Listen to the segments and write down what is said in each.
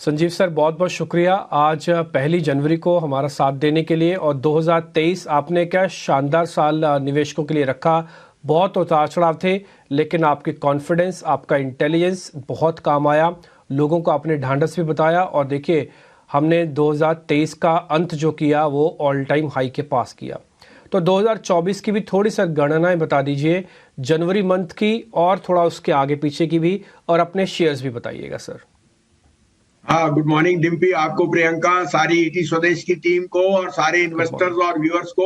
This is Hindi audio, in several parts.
संजीव सर, बहुत बहुत शुक्रिया आज 1 जनवरी को हमारा साथ देने के लिए। और 2023 आपने क्या शानदार साल निवेशकों के लिए रखा। बहुत उतार चढ़ाव थे, लेकिन आपकी कॉन्फिडेंस, आपका इंटेलिजेंस बहुत काम आया। लोगों को आपने ढांढस भी बताया और देखिए हमने 2023 का अंत जो किया वो ऑल टाइम हाई के पास किया। तो 2024 की भी थोड़ी सी गणनाएं बता दीजिए, जनवरी मंथ की और थोड़ा उसके आगे पीछे की भी, और अपने शेयर्स भी बताइएगा सर। हाँ, गुड मॉर्निंग डिम्पी, आपको, प्रियंका, सारी ईटी स्वदेश की टीम को और सारे इन्वेस्टर्स और व्यूअर्स को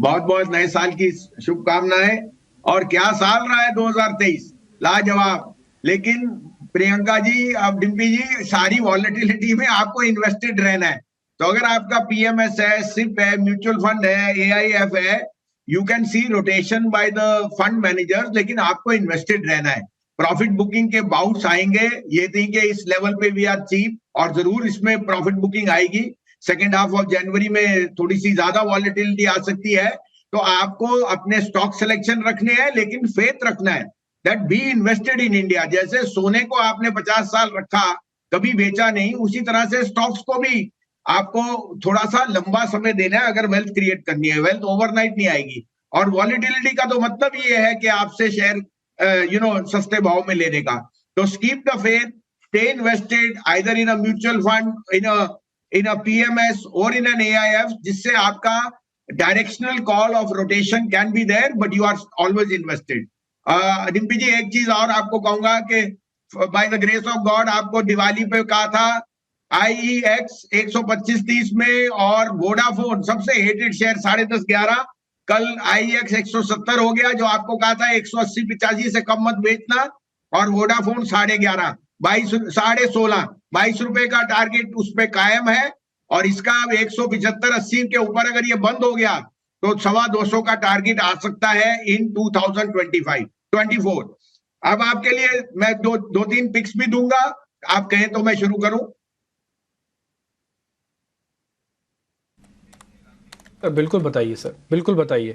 बहुत बहुत नए साल की शुभकामनाएं। और क्या साल रहा है 2023, लाजवाब। लेकिन प्रियंका जी, अब डिम्पी जी, सारी वॉलेटिलिटी में आपको इन्वेस्टेड रहना है। तो अगर आपका पीएमएस है, सिप है, म्यूचुअल फंड है, एआईएफ है, you can see rotation by the fund managers, लेकिन आपको इन्वेस्टेड रहना है। प्रॉफिट बुकिंग के बाउट्स आएंगे, ये नहीं कि इस लेवल पे वी आर चीप, और जरूर इसमें प्रॉफिट बुकिंग आएगी। सेकेंड हाफ ऑफ जनवरी में थोड़ी सी ज्यादा वॉलेटिलिटी आ सकती है। तो आपको अपने स्टॉक सिलेक्शन रखने हैं, लेकिन फेथ रखना है that be invested in India. जैसे सोने को आपने 50 साल रखा, कभी बेचा नहीं, उसी तरह से स्टॉक्स को भी आपको थोड़ा सा लंबा समय देना है अगर वेल्थ क्रिएट करनी है। वेल्थ ओवरनाइट नहीं आएगी। और वॉलेटिलिटी का तो मतलब ये है कि आपसे शेयर सस्ते भाव में लेने का। तो keep the faith, stay invested either in a mutual fund, in a PMS or in an AIF, जिससे आपका directional call of rotation can be there, but you are always invested. Dimpy जी, एक चीज और आपको कहूंगा कि by the grace of God आपको दिवाली पे कहा था IEX 125.30 में, और वोडाफोन सबसे हेटेड शेयर 10.5-11, कल IEX 170 हो गया। जो आपको कहा था 180-85 से कम मत बेचना, और वोडाफोन 11.5, 22 रुपए का टारगेट उस पे कायम है। और इसका 175-80 के ऊपर अगर ये बंद हो गया तो 225 का टारगेट आ सकता है इन 2025-24। अब आपके लिए मैं दो तीन पिक्स भी दूंगा, आप कहें तो मैं शुरू करूं। बिल्कुल बताइए सर, बिल्कुल बताइए।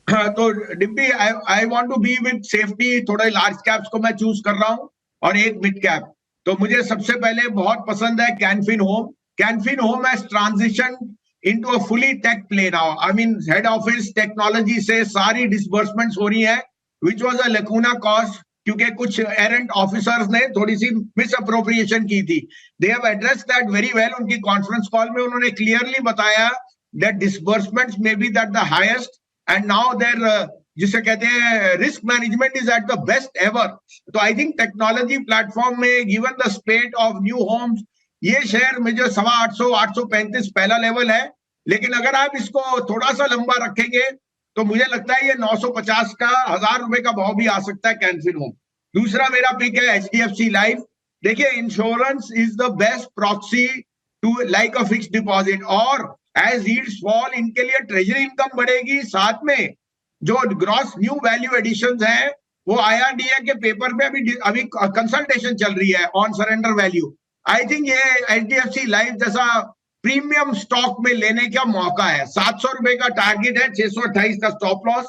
तो Dimpy, I want to be with safety. थोड़े लार्ज कैप्स को मैं चूज कर रहा हूं और एक मिड कैप। तो मुझे सबसे पहले बहुत पसंद है Canfin Home. Canfin Home has transition into a fully tech play now. I mean head office technology से सारी डिसबर्समेंट्स हो रही है, विच वाज अ लैकूना कॉस्ट, क्योंकि कुछ एरेंट ऑफिसर्स ने थोड़ी सी मिस अप्रोप्रिएशन की थी। They have addressed that very well. उनकी कॉन्फ्रेंस कॉल में उन्होंने क्लियरली बताया that disbursements may be that the highest, and now there जिसे कहते हैं risk management is at the best ever. तो आई थिंक टेक्नोलॉजी प्लेटफॉर्म में, given the spate of new homes, ये शेयर में जो 850, 835 पहला लेवल है। लेकिन अगर आप इसको थोड़ा सा लंबा रखेंगे तो मुझे लगता है ये 950 का, 1000 रुपए का भाव भी आ सकता है कैनफिन होम। दूसरा मेरा पिक है HDFC लाइफ। देखिए, insurance is the best proxy to like a fixed deposit, और एज यील्ड्स फॉल इनके लिए ट्रेजरी इनकम बढ़ेगी। साथ में जो ग्रॉस न्यू वैल्यू एडिशंस है वो IRDA के पेपर पे अभी कंसल्टेशन चल रही है on surrender value. I think ये HDFC लाइफ जैसा प्रीमियम स्टॉक में लेने का मौका है। 700 रुपए का टारगेट है, 628 का stop loss.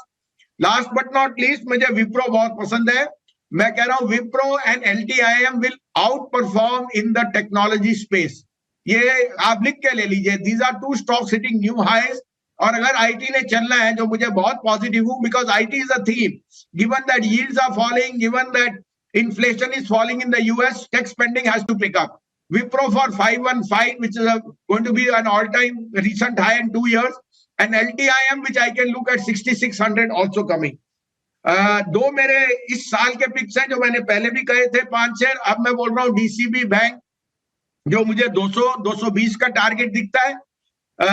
Last but not least, मुझे विप्रो बहुत पसंद है। मैं कह रहा हूं Wipro and LTIM will outperform in the technology space. ये आप लिख के ले लीजिए, these are two stocks hitting new highs. और अगर आईटी ने चलना है, जो मुझे बहुत पॉजिटिव हूं, because IT is a theme, given that yields are falling, given that inflation is falling in the US, tech spending has to pick up. Wipro for 515, which is going to be an all-time recent high in 2 years, and LTIM, which I can look at 6600 also coming. दो मेरे इस साल के पिक्स हैं जो मैंने पहले भी कहे थे, 5 शेयर। अब मैं बोल रहा हूँ DCB बैंक, जो मुझे 200-220 का टारगेट दिखता है।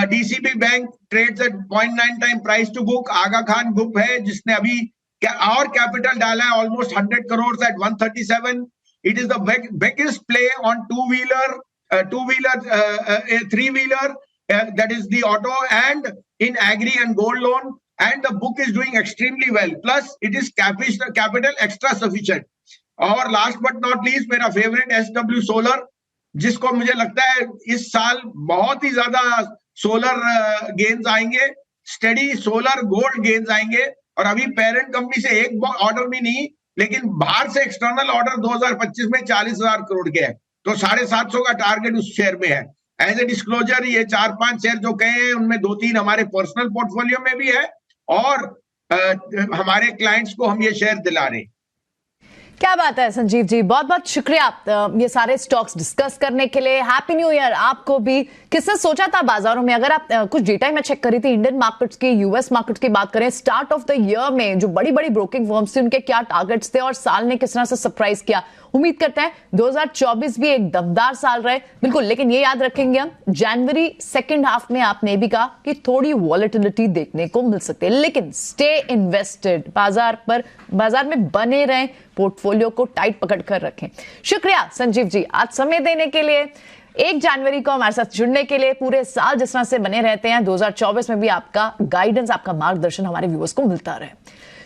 DCB bank trades at 0.9 time price to book. Aga Khan group है जिसने अभी और कैपिटल डाला है, almost 100 crore at 137। It is the biggest play on two wheeler, three wheeler, that is the auto, and in agri and gold loan, and the book is doing extremely well, plus it is capital extra sufficient. और लास्ट बट नॉट लीस्ट, मेरा फेवरेट SW सोलर, जिसको मुझे लगता है इस साल बहुत ही ज्यादा सोलर गेन्स आएंगे, स्टडी सोलर गोल्ड गेन्स आएंगे। और अभी पेरेंट कंपनी से एक ऑर्डर भी नहीं, लेकिन बाहर से एक्सटर्नल ऑर्डर 2025 में 40,000 करोड़ के है। तो 750 का टारगेट उस शेयर में है। एज ए डिस्क्लोजर, ये 4-5 शेयर जो कहे हैं उनमें 2-3 हमारे पर्सनल पोर्टफोलियो में भी है और हमारे क्लाइंट्स को हम ये शेयर दिला रहे हैं। क्या बात है संजीव जी, बहुत बहुत शुक्रिया ये सारे स्टॉक्स डिस्कस करने के लिए। हैप्पी न्यू ईयर आपको भी। किसने सोचा था बाजारों में, अगर आप कुछ डेटा मैं चेक करी थी इंडियन मार्केट्स की, यूएस मार्केट्स की बात करें, स्टार्ट ऑफ द ईयर में जो बड़ी बड़ी ब्रोकिंग फर्म्स थी उनके क्या टारगेट्स थे और साल ने किस तरह से सरप्राइज किया। उम्मीद करते हैं 2024 भी एक दमदार साल रहे, बिल्कुल। लेकिन ये याद रखेंगे हम, जनवरी सेकंड हाफ में आपने भी कहा कि थोड़ी वॉलेटिलिटी देखने को मिल सकती है, लेकिन स्टे इन्वेस्टेड, बाजार में बने रहें, पोर्टफोलियो को टाइट पकड़ कर रखें। शुक्रिया संजीव जी आज समय देने के लिए, 1 जनवरी को हमारे साथ जुड़ने के लिए। पूरे साल जिस तरह से बने रहते हैं, 2024 में भी आपका गाइडेंस, आपका मार्गदर्शन हमारे व्यूअर्स को मिलता रहे।